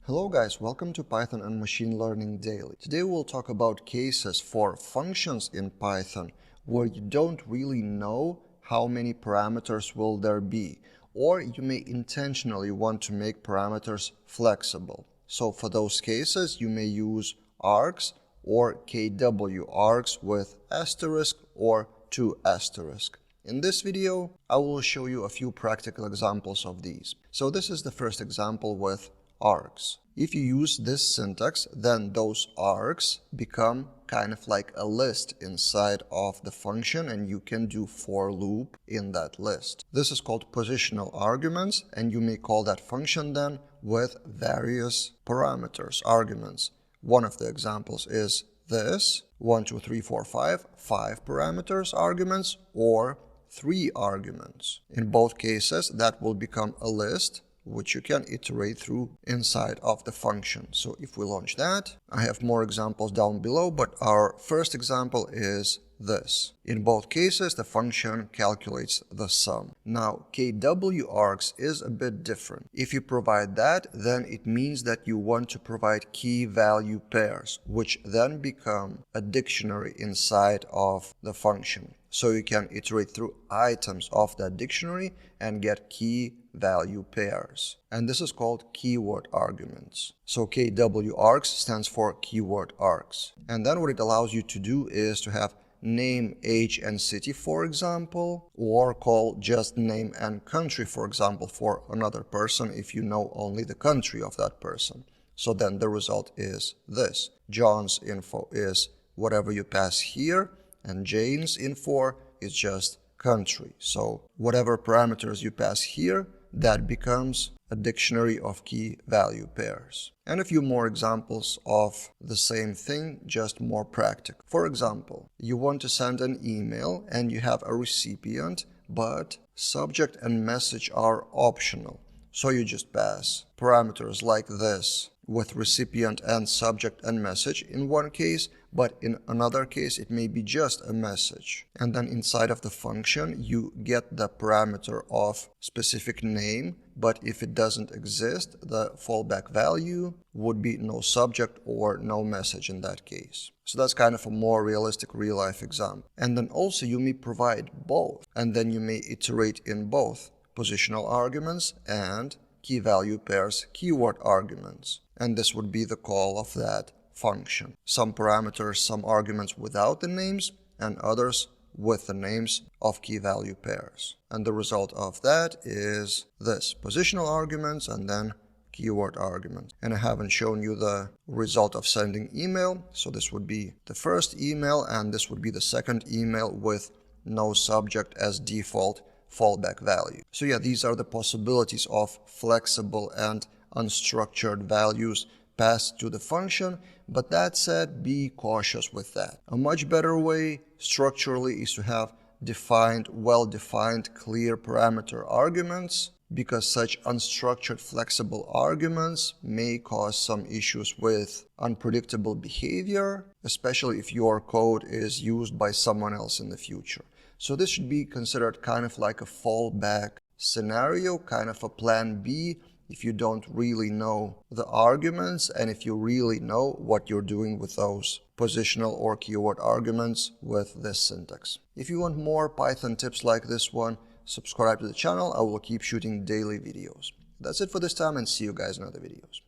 Hello guys, welcome to Python and Machine Learning Daily. Today we'll talk about cases for functions in Python where you don't really know how many parameters will there be, or you may intentionally want to make parameters flexible. So for those cases you may use args or KWargs with asterisk or 2 asterisk. In this video, I will show you a few practical examples of these. So this is the first example with args. If you use this syntax, then those args become kind of like a list inside of the function, and you can do for loop in that list. This is called positional arguments, and you may call that function then with various parameters, arguments. One of the examples is this, 1, 2, 3, 4, 5 parameters arguments, or 3 arguments. In both cases, that will become a list which you can iterate through inside of the function. So if we launch that, I have more examples down below, but our first example is this. In both cases, the function calculates the sum. Now, KWargs is a bit different. If you provide that, then it means that you want to provide key value pairs, which then become a dictionary inside of the function. So you can iterate through items of that dictionary and get key value pairs. And this is called keyword arguments. So KWargs stands for keyword args. And then what it allows you to do is to have name, age, and city, for example, or call just name and country, for example, for another person if you know only the country of that person. So then the result is this. John's info is whatever you pass here, and Jane's info is just country. So whatever parameters you pass here, that becomes a dictionary of key value pairs. And a few more examples of the same thing, just more practical. For example, you want to send an email and you have a recipient, but subject and message are optional. So you just pass parameters like this with recipient and subject and message in one case, but in another case it may be just a message. And then inside of the function you get the parameter of specific name, but if it doesn't exist, the fallback value would be no subject or no message in that case. So that's kind of a more realistic real-life example. And then also you may provide both, and then you may iterate in both positional arguments and key value pairs keyword arguments. And this would be the call of that function. Some parameters, some arguments without the names, and others with the names of key value pairs. And the result of that is this, positional arguments and then keyword arguments. And I haven't shown you the result of sending email. So this would be the first email, and this would be the second email with no subject as default fallback value. So yeah, these are the possibilities of flexible and unstructured values passed to the function, but that said, be cautious with that. A much better way structurally is to have defined, well-defined, clear parameter arguments, because such unstructured flexible arguments may cause some issues with unpredictable behavior, especially if your code is used by someone else in the future. So this should be considered kind of like a fallback scenario, kind of a plan B, if you don't really know the arguments and if you really know what you're doing with those positional or keyword arguments with this syntax. If you want more Python tips like this one, subscribe to the channel. I will keep shooting daily videos. That's it for this time, and see you guys in other videos.